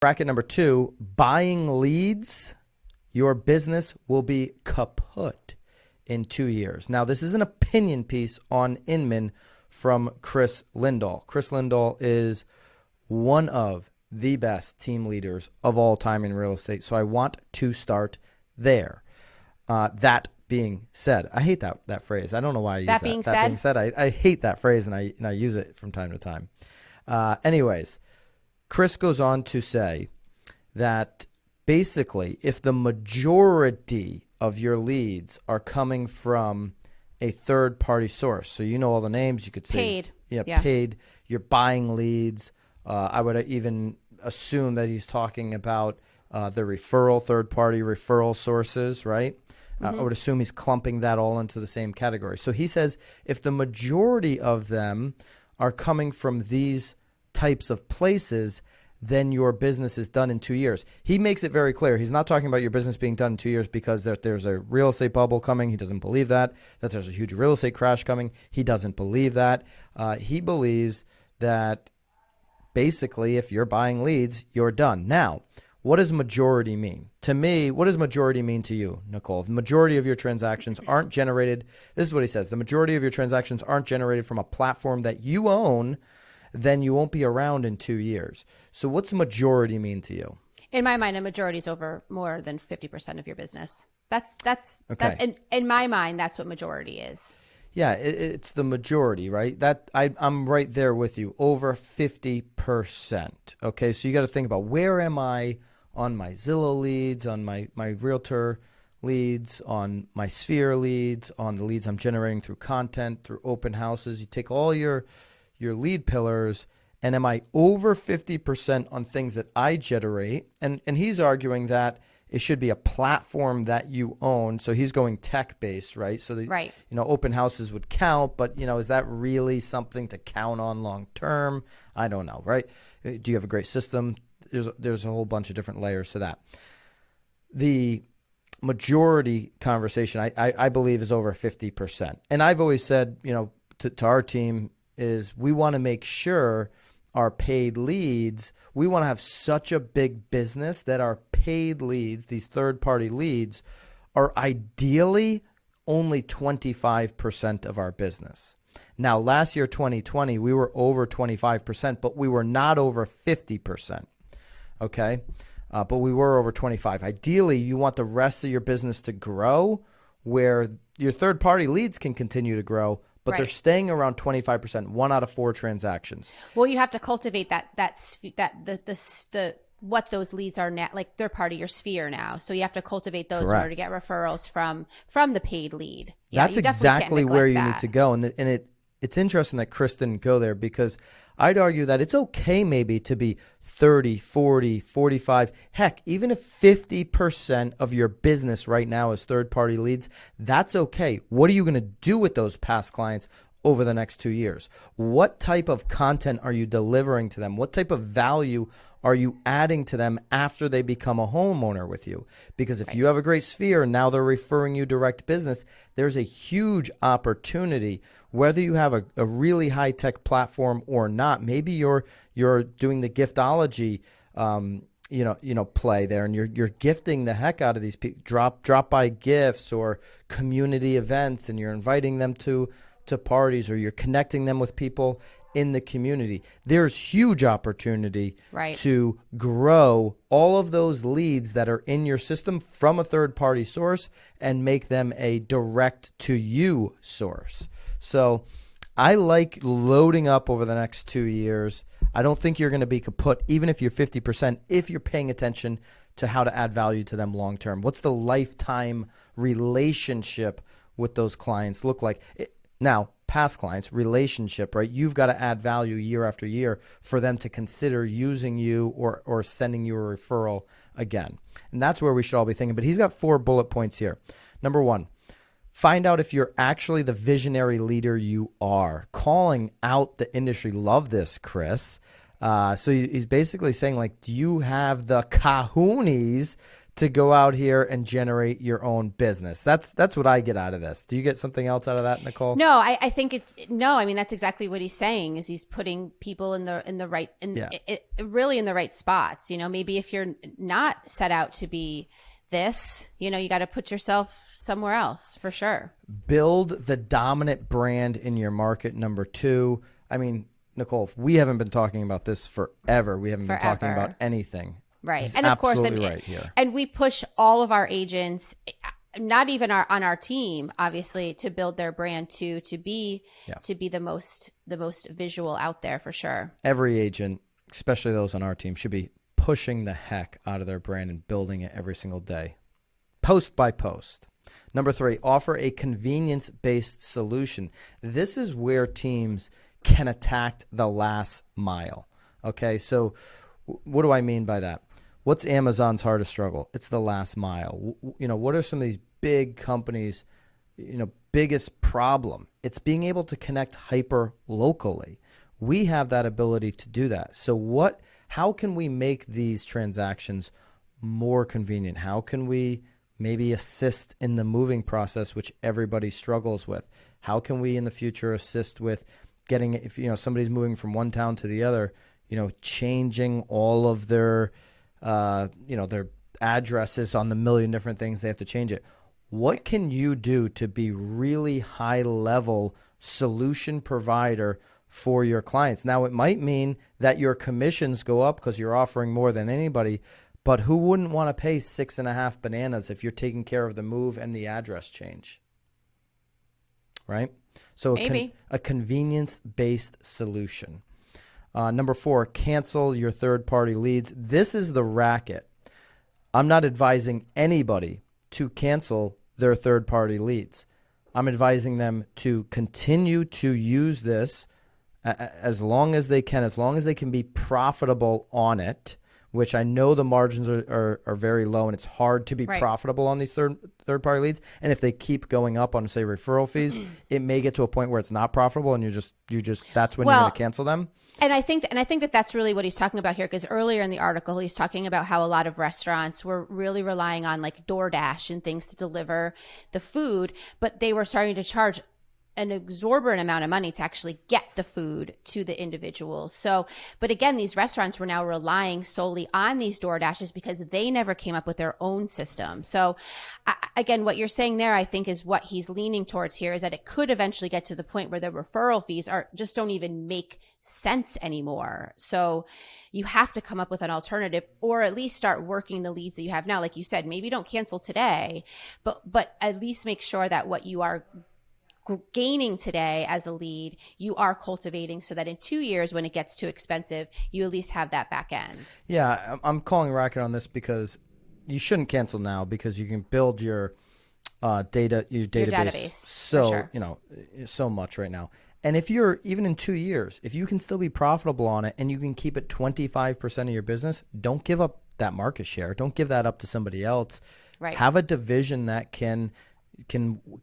Bracket number 2, buying leads, your business will be kaput in 2 years. Now, this is an opinion piece on Inman from Chris Lindahl. Chris Lindahl is one of the best team leaders of all time in real estate. So I want to start there. That being said, I hate that phrase. I don't know why I use that. That being said, I hate that phrase, and I use it from time to time. Anyways, Chris goes on to say that basically if the majority of your leads are coming from a third-party source, so you know all the names, you could say paid, you're buying leads. I would even assume that he's talking about the referral, third-party referral sources, right? I would assume he's clumping that all into the same category. So he says if the majority of them are coming from these types of places, then your business is done in 2 years. He makes it very clear. He's not talking about your business being done in 2 years because there's a real estate bubble coming. He doesn't believe that. That there's a huge real estate crash coming. He doesn't believe that. He believes that basically if you're buying leads, you're done. Now, what does majority mean? To me, what does majority mean to you, Nicole? The majority of your transactions aren't generated. This is what he says. The majority of your transactions aren't generated from a platform that you own, then you won't be around in 2 years. So what's majority mean to you? In my mind, a majority is over more than 50% of your business. That's okay. In my mind, that's what majority is. Yeah, it's the majority, right? I'm right there with you, over 50%. Okay, so you got to think about where am I on my Zillow leads, on my realtor leads, on my Sphere leads, on the leads I'm generating through content, through open houses. You take all your lead pillars, and am I over 50% on things that I generate? And he's arguing that it should be a platform that you own. So he's going tech-based, right? So right. Open houses would count, but is that really something to count on long term? I don't know, right? Do you have a great system? There's a whole bunch of different layers to that. The majority conversation, I believe, is over 50%. And I've always said, to our team is we want to make sure our paid leads, we want to have such a big business that our paid leads, these third-party leads, are ideally only 25% of our business. Now, last year, 2020, we were over 25%, but we were not over 50%. Okay? But we were over 25. Ideally, you want the rest of your business to grow where your third-party leads can continue to grow, but they're staying around 25%, 1 out of 4 transactions. Well, you have to cultivate what those leads are now, like they're part of your sphere now. So you have to cultivate those in order to get referrals from the paid lead. Yeah, that's exactly where you need to go. And it's interesting that Chris didn't go there because I'd argue that it's okay maybe to be 30, 40, 45. Heck, even if 50% of your business right now is third-party leads, that's okay. What are you going to do with those past clients over the next 2 years? What type of content are you delivering to them? What type of value are you adding to them after they become a homeowner with you? Because if you have a great sphere and now they're referring you direct business, there's a huge opportunity. Whether you have a really high-tech platform or not, maybe you're doing the giftology play there, and you're gifting the heck out of these people, drop by gifts or community events, and you're inviting them to parties, or you're connecting them with people in the community. There's huge opportunity to grow all of those leads that are in your system from a third-party source and make them a direct-to-you source. So I like loading up over the next 2 years. I don't think you're going to be kaput, even if you're 50%, if you're paying attention to how to add value to them long term. What's the lifetime relationship with those clients look like? Now, past clients, relationship, right? You've got to add value year after year for them to consider using you or sending you a referral again. And that's where we should all be thinking. But he's got 4 bullet points here. Number 1, find out if you're actually the visionary leader you are. Calling out the industry. Love this, Chris. So he's basically saying, like, do you have the kahunas to go out here and generate your own business. That's what I get out of this. Do you get something else out of that, Nicole? No, I think I mean, that's exactly what he's saying is he's putting people in the right, really in the right spots. Maybe if you're not set out to be this, you got to put yourself somewhere else for sure. Build the dominant brand in your market. Number 2. I mean, Nicole, we haven't been talking about this forever. We haven't been talking about anything. Right. And of course, right here. And we push all of our agents, not even on our team, obviously, to build their brand to be the most visual out there for sure. Every agent, especially those on our team, should be pushing the heck out of their brand and building it every single day, post by post. Number 3, offer a convenience-based solution. This is where teams can attack the last mile. Okay, so what do I mean by that? What's Amazon's hardest struggle? It's the last mile. What are some of these big companies' biggest problem? It's being able to connect hyper locally. We have that ability to do that. So how can we make these transactions more convenient? How can we maybe assist in the moving process, which everybody struggles with? How can we in the future assist with getting, if somebody's moving from one town to the other, changing all of their their addresses on the million different things they have to change it? What can you do to be really high level solution provider for your clients? Now, it might mean that your commissions go up because you're offering more than anybody, but who wouldn't want to pay 6.5 bananas if you're taking care of the move and the address change? Right? So a convenience-based solution. Number 4, cancel your third-party leads. This is the racket. I'm not advising anybody to cancel their third-party leads. I'm advising them to continue to use this as long as they can, as long as they can be profitable on it, which I know the margins are very low and it's hard to be profitable on these third-party leads. And if they keep going up on, say, referral fees, it may get to a point where it's not profitable and you just that's when you're going to cancel them. And I think that that's really what he's talking about here, because earlier in the article, he's talking about how a lot of restaurants were really relying on like DoorDash and things to deliver the food, but they were starting to charge an exorbitant amount of money to actually get the food to the individuals. So, but again, these restaurants were now relying solely on these DoorDashes because they never came up with their own system. So again, what you're saying there, I think, is what he's leaning towards here, is that it could eventually get to the point where the referral fees just don't even make sense anymore. So you have to come up with an alternative, or at least start working the leads that you have now. Like you said, maybe don't cancel today, but at least make sure that what you are gaining today as a lead, you are cultivating, so that in 2 years, when it gets too expensive, you at least have that back end. Yeah, I'm calling racket on this because you shouldn't cancel now, because you can build your database so so much right now. And if you're even in 2 years, if you can still be profitable on it and you can keep it 25% of your business, don't give up that market share. Don't give that up to somebody else. Right. Have a division that can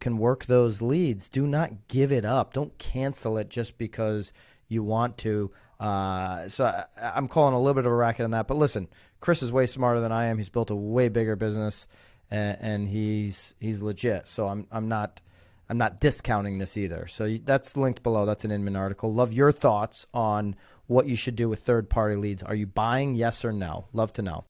work those leads. Do not give it up. Don't cancel it just because you want to. So I'm calling a little bit of a racket on that. But listen, Chris is way smarter than I am. He's built a way bigger business, and he's legit. So I'm not discounting this either. So that's linked below. That's an Inman article. Love your thoughts on what you should do with third-party leads. Are you buying? Yes or no? Love to know.